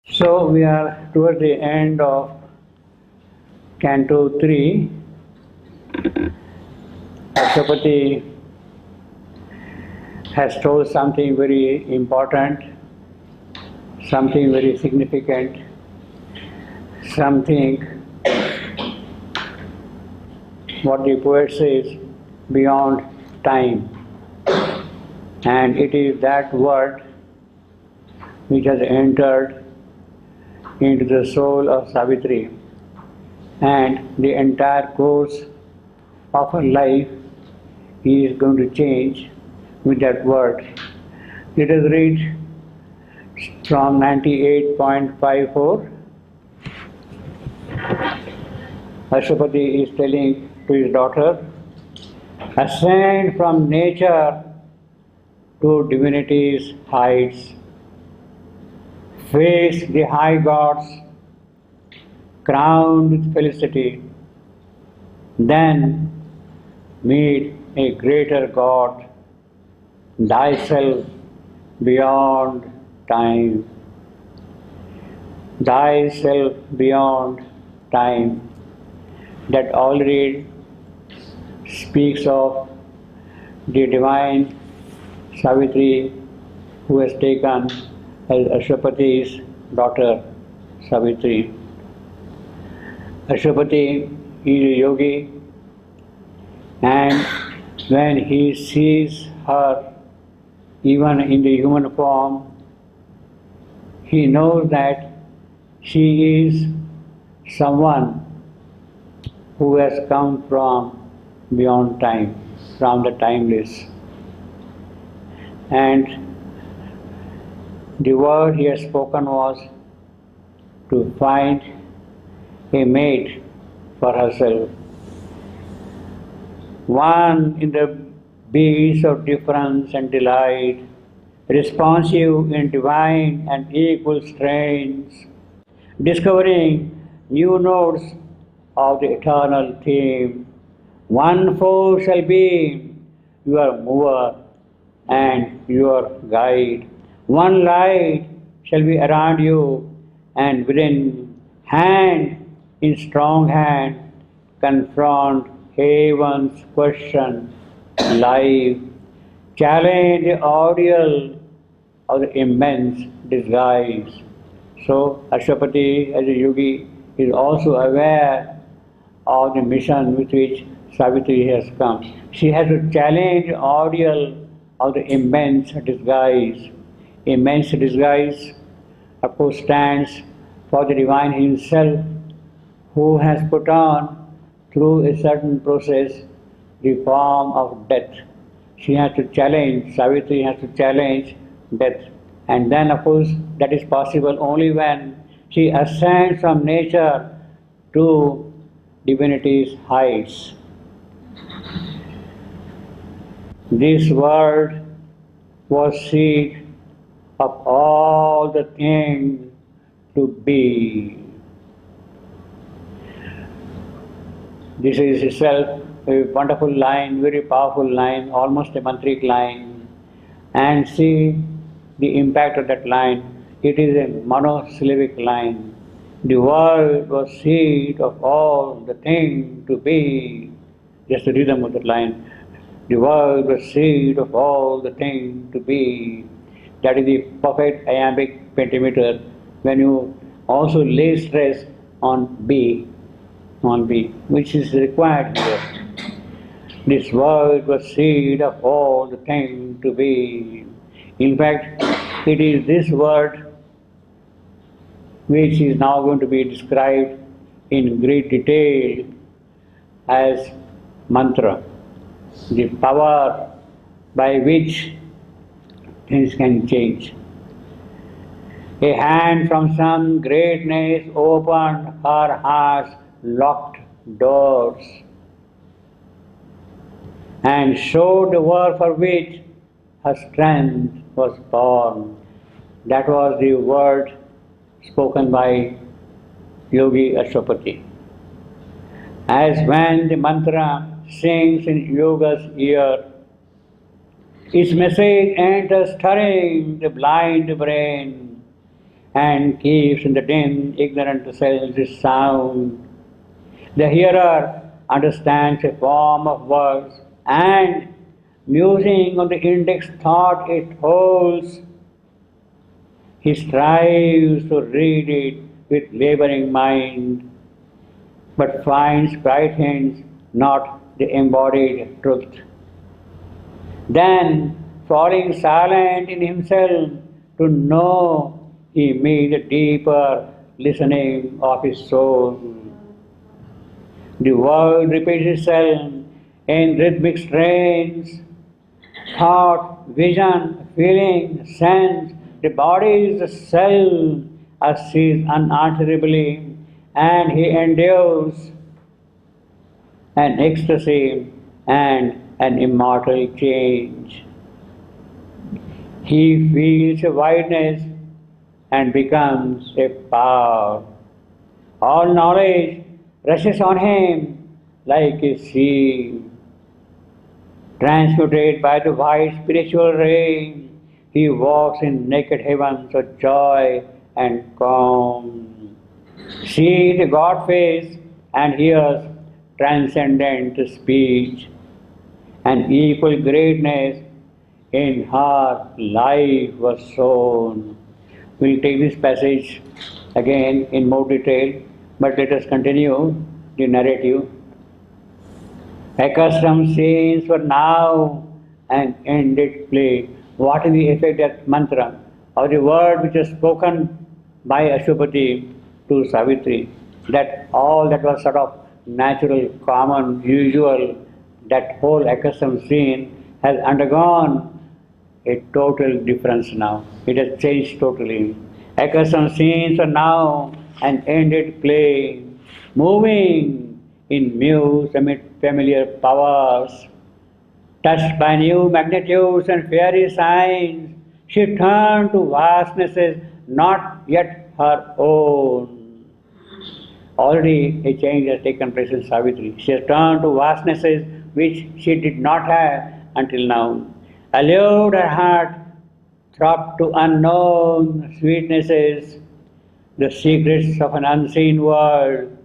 So we are towards the end of Canto 3. Ashwapati has told something very important, something very significant, something what the poet says beyond time. And it is that word which has entered into the soul of Savitri, and the entire course of her life is going to change with that word. Let us read from 98.54. Ashwapati is telling to his daughter, ascend from nature to divinity's heights, face the high gods, crowned with felicity, then meet a greater God, thyself beyond time. Thyself beyond time. That already speaks of the divine Savitri who has taken as Ashwapati's daughter, Savitri. Ashwapati is a yogi, and when he sees her, even in the human form, he knows that she is someone who has come from beyond time, from the timeless. And the word he has spoken was to find a mate for herself, one in the beats of difference and delight, responsive in divine and equal strains, discovering new notes of the eternal theme. One force shall be your mover and your guide. One light shall be around you, and within hand in strong hand confront heaven's question live, challenge the ordeal of the immense disguise. So Ashwapati as a yogi is also aware of the mission with which Savitri has come. She has to challenge the ordeal of the immense disguise. Immense disguise, of course, stands for the divine himself, who has put on through a certain process the form of death. She has to challenge, Savitri has to challenge death. And then, of course, that is possible only when she ascends from nature to divinity's heights. This world was seed of all the things to be. This is itself a wonderful line, very powerful line, almost a mantric line. And see the impact of that line. It is a monosyllabic line. The world was seed of all the things to be. Just the rhythm of that line. The world was seed of all the things to be. That is the perfect iambic pentameter. When you also lay stress on B, which is required here. This word was seed of all the things to be. In fact, it is this word which is now going to be described in great detail as mantra, the power by which things can change. A hand from some greatness opened her heart's locked doors and showed the work for which her strength was born. That was the word spoken by Yogi Ashwapati. As when the mantra sings in yoga's ear, its message enters stirring the blind brain and keeps in the dim, ignorant cells this sound. The hearer understands a form of words and, musing on the index thought it holds, he strives to read it with laboring mind, but finds bright hints, not the embodied truth. Then, falling silent in himself to know, he meets the deeper listening of his soul. The world repeats itself in rhythmic strains. Thought, vision, feeling, sense, the body is the self as sees unalterably, and he endures an ecstasy and an immortal change. He feels a wideness and becomes a power. All knowledge rushes on him like a sea. Transmuted by the white spiritual ray, he walks in naked heavens of joy and calm. Sees the God face and hears transcendent speech. And equal greatness in her life was shown. We'll take this passage again in more detail, but let us continue the narrative. Accustomed scenes were now an ended play. What is the effect of that mantra, or the word which was spoken by Ashwapati to Savitri? That all that was sort of natural, common, usual, that whole accustomed scene has undergone a total difference now. It has changed totally. Accustomed scenes are now an ended play, moving in muse amid familiar powers. Touched by new magnitudes and fairy signs, she turned to vastnesses not yet her own. Already a change has taken place in Savitri. She has turned to vastnesses which she did not have until now. Allured her heart throbbed to unknown sweetnesses. The secrets of an unseen world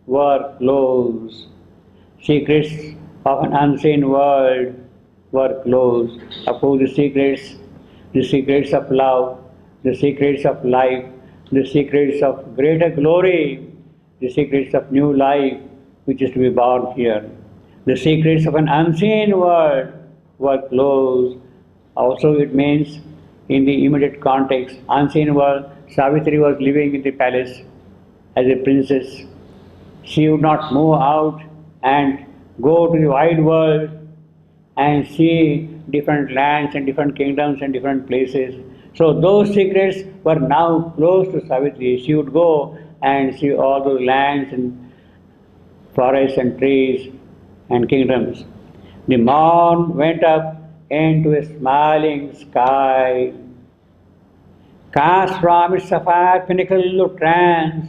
were closed. Secrets of an unseen world were closed. Of course, the secrets of love, the secrets of life, the secrets of greater glory, the secrets of new life which is to be born here. The secrets of an unseen world were closed. Also, it means in the immediate context, unseen world, Savitri was living in the palace as a princess. She would not move out and go to the wide world and see different lands and different kingdoms and different places. So those secrets were now closed to Savitri. She would go and see all those lands and forests and trees and kingdoms. The morn went up into a smiling sky. Cast from its sapphire pinnacle of trance,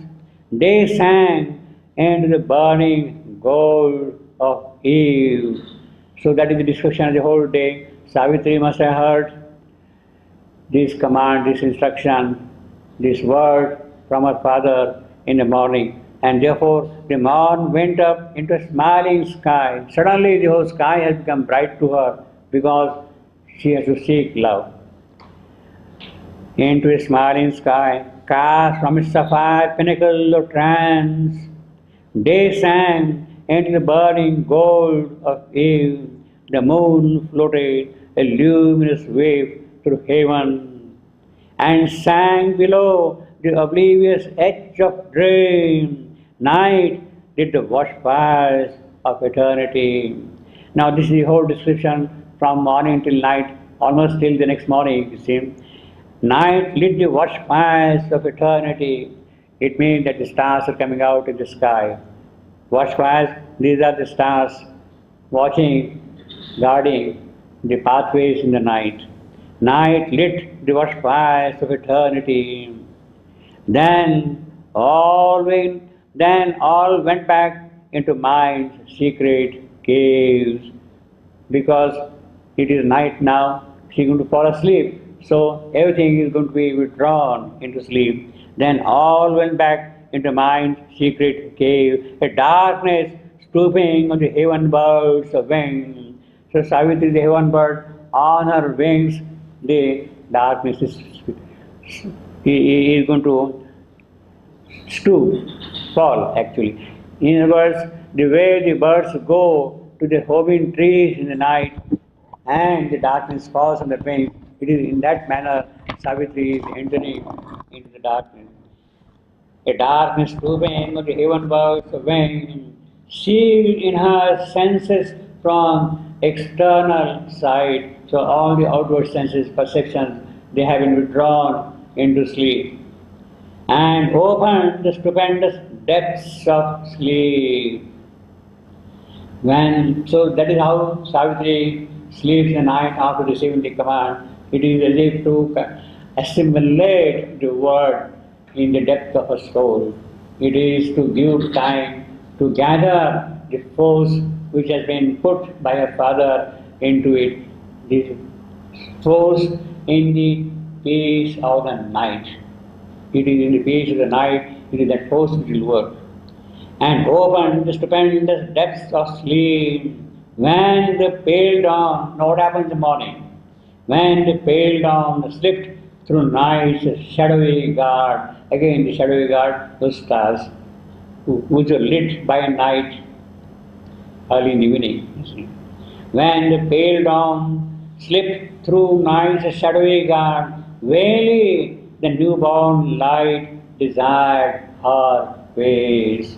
day sank into the burning gold of eve. So that is the description of the whole day. Savitri must have heard this command, this instruction, this word from her father in the morning. And therefore the morn went up into a smiling sky. Suddenly the whole sky has become bright to her because she has to seek love. Into a smiling sky, cast from its sapphire pinnacle of trance, day sank into the burning gold of eve. The moon floated a luminous wave through heaven and sank below the oblivious edge of dream. Night did the watchfires of eternity. Now this is the whole description from morning till night, almost till the next morning, you see. Night lit the watchfires of eternity. It means that the stars are coming out in the sky. Watchfires, these are the stars watching, guarding the pathways in the night. Night lit the watchfires of eternity. Then all went back into mind's secret caves. Because it is night now, she is going to fall asleep. So everything is going to be withdrawn into sleep. Then all went back into mind's secret cave, a darkness stooping on the heaven birds of wings. So Savitri, the heaven bird, on her wings, the darkness is going to stoop, fall actually. In other words, the way the birds go to their homing trees in the night and the darkness falls on the wings, it is in that manner Savitri is entering into the darkness. A darkness stooping on the heaven birds of wings, sealed in her senses from external sight. So all the outward senses, perceptions, they have been withdrawn into sleep and opened the stupendous depths of sleep. So that is how Savitri sleeps the night after receiving the command. It is as if to assimilate the word in the depth of her soul. It is to give time to gather the force which has been put by her father into it. This force in the peace of the night. It is in the peace of the night, it is that force which will work. And open the stupendous depths of sleep. When the pale dawn, now what happens in the morning? When the pale dawn slipped through night's shadowy guard, again the shadowy guard, those stars, which were lit by night early in the evening. When the pale dawn slipped through night's shadowy guard, verily the newborn light desired her face.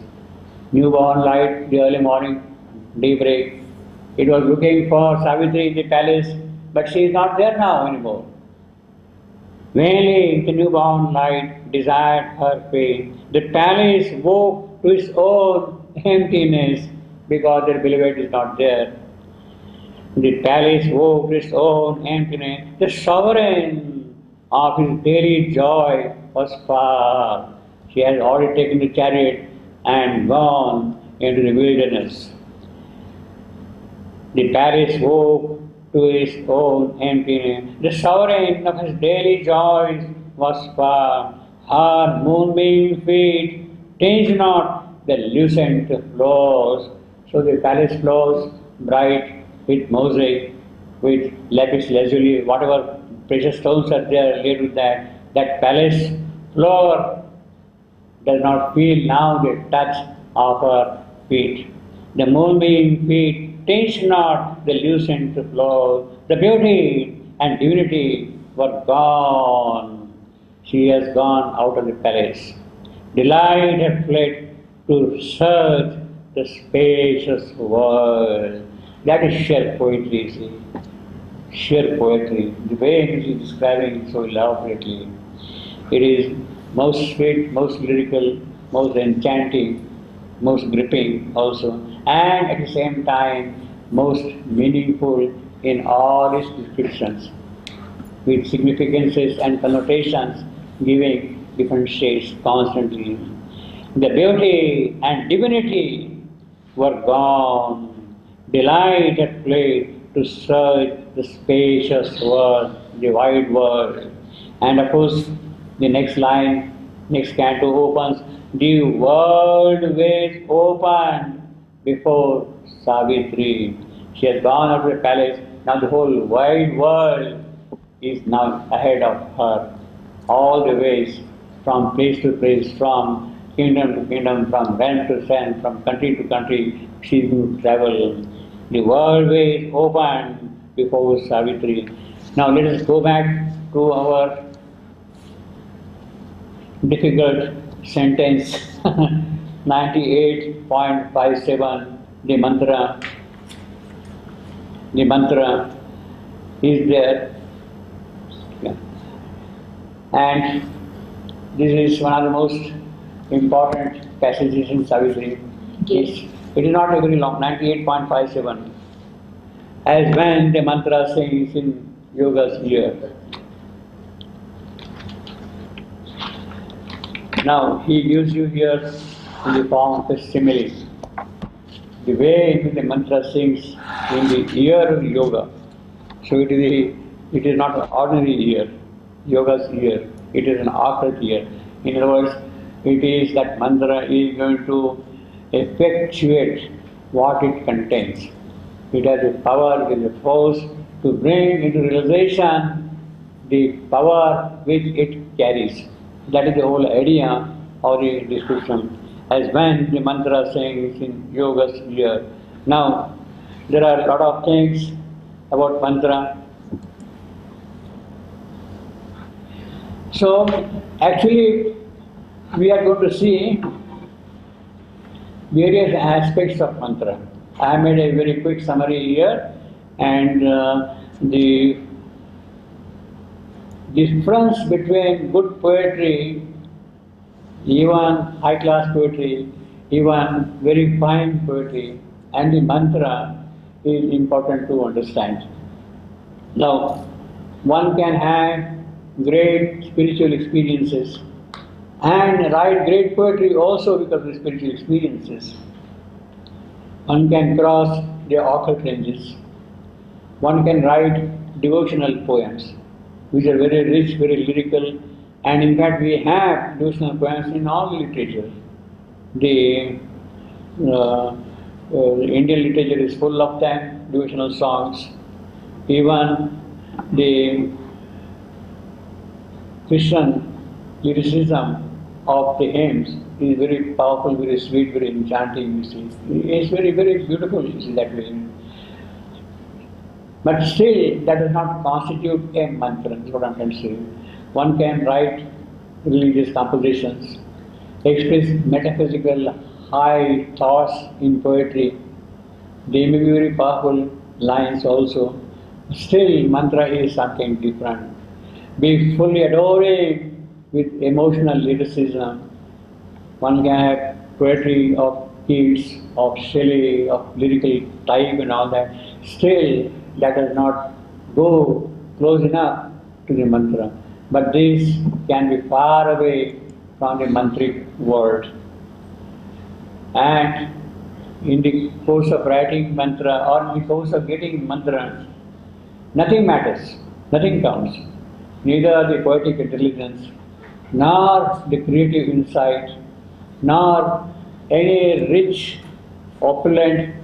Newborn light, the early morning, daybreak. It was looking for Savitri in the palace, but she is not there now anymore. Verily, the newborn light desired her face. The palace woke to its own emptiness because their beloved is not there. The palace woke to its own emptiness. The sovereign of his daily joy was far. She has already taken the chariot and gone into the wilderness. The palace woke to its own emptiness. The sovereign of his daily joys was far. Her moonbeam feet tinged not the lucent floors. So the palace floors bright with mosaic, with lapis lazuli, whatever precious stones are there laid with that palace floor does not feel now the touch of her feet. The moonbeam feet tinged not the lucent floor. The beauty and divinity were gone. She has gone out of the palace. Delight had fled to search the spacious world. That is sheer poetry, see. Sheer poetry. The way in which he is describing it so elaborately. It is most sweet, most lyrical, most enchanting, most gripping also, and at the same time most meaningful in all its descriptions, with significances and connotations giving different shades constantly. The beauty and divinity were gone. Delight had fled to search the spacious world, the wide world. And of course, the next line, next canto opens, the world was open before Savitri. She has gone out of the palace, now the whole wide world is now ahead of her. All the ways, from place to place, from kingdom to kingdom, from realm to realm, from country to country, she will travel. The world way is open before Savitri. Now let us go back to our difficult sentence 98.57, the mantra. The mantra is there. Yeah. And this is one of the most important passages in Savitri. Yes. It is not very long, 98.57. As when the mantra sings in yoga's ear. Now he gives you here in the form of a simile. The way in which the mantra sings in the ear of yoga. So it is not an ordinary ear, yoga's ear. It is an occult ear. In other words, it is that mantra is going to effectuate what it contains. It has the power, it has the force to bring into realization the power which it carries. That is the whole idea of the description. As when the mantra saying in yogas here. Now, there are a lot of things about mantra. So, actually, we are going to see various aspects of mantra. I made a very quick summary here, and the difference between good poetry, even high-class poetry, even very fine poetry, and the mantra is important to understand. Now, one can have great spiritual experiences and write great poetry also because of spiritual experiences. One can cross the occult ranges. One can write devotional poems, which are very rich, very lyrical, and in fact we have devotional poems in all literature. The Indian literature is full of them, devotional songs. Even the Christian lyricism of the hymns is very powerful, very sweet, very enchanting, you see. It's very, very beautiful, you see, that way. But still, that does not constitute a mantra, is what I'm trying to say. One can write religious compositions, express metaphysical high thoughts in poetry. They may be very powerful lines also. Still, mantra is something different. Be fully adoring with emotional lyricism. One can have poetry of Keats, of Shelley, of lyrical type and all that. Still, that does not go close enough to the mantra. But this can be far away from the mantric world. And in the course of writing mantra or in the course of getting mantra, nothing matters, nothing counts. Neither the poetic intelligence, nor the creative insight, nor any rich, opulent,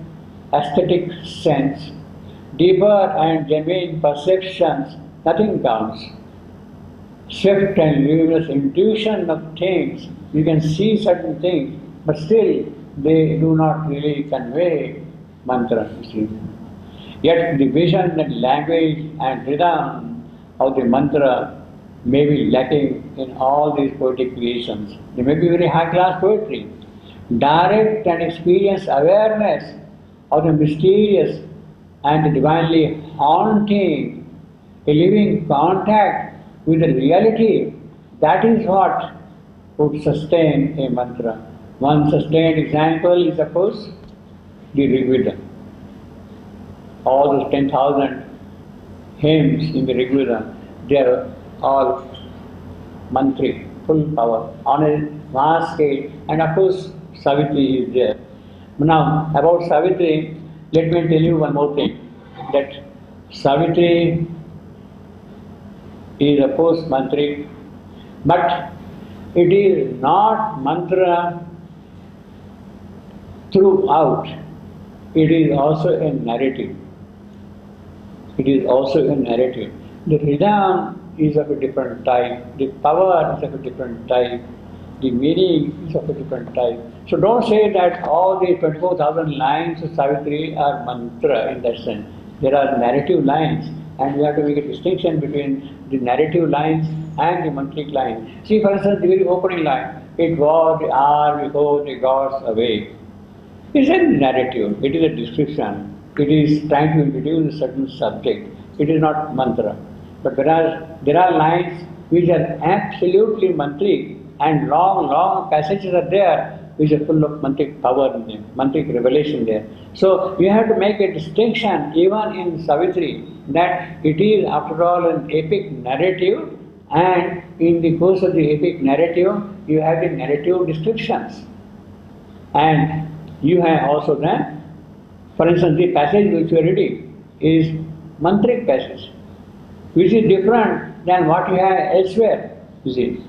aesthetic sense, deeper and genuine perceptions, nothing counts. Swift and luminous intuition of things, you can see certain things, but still they do not really convey mantra, you see. Yet the vision and language and rhythm of the mantra may be lacking in all these poetic creations. They may be very high-class poetry. Direct and experienced awareness of the mysterious and the divinely haunting, a living contact with the reality, that is what would sustain a mantra. One sustained example is, of course, the Rigveda. All those 10,000 hymns in the Rigveda, they are all mantric, full power, on a vast scale, and of course Savitri is there. Now, about Savitri, let me tell you one more thing, that Savitri is of course mantric, but it is not mantra throughout. It is also a narrative. It is also a narrative. The rhythm is of a different type, the power is of a different type, the meaning is of a different type. So don't say that all the 24,000 lines of Savitri are mantra in that sense. There are narrative lines, and we have to make a distinction between the narrative lines and the mantric lines. See, for instance, the very opening line, it was the hour before the gods awake. It's a narrative, it is a description. It is trying to introduce a certain subject. It is not mantra. But whereas there are lines which are absolutely mantric, and long passages are there which are full of mantric power in them, mantric revelation there. So you have to make a distinction even in Savitri that it is after all an epic narrative, and in the course of the epic narrative you have the narrative descriptions. And you have also the, for instance, the passage which you are reading is mantric passage, which is different than what you have elsewhere, you see.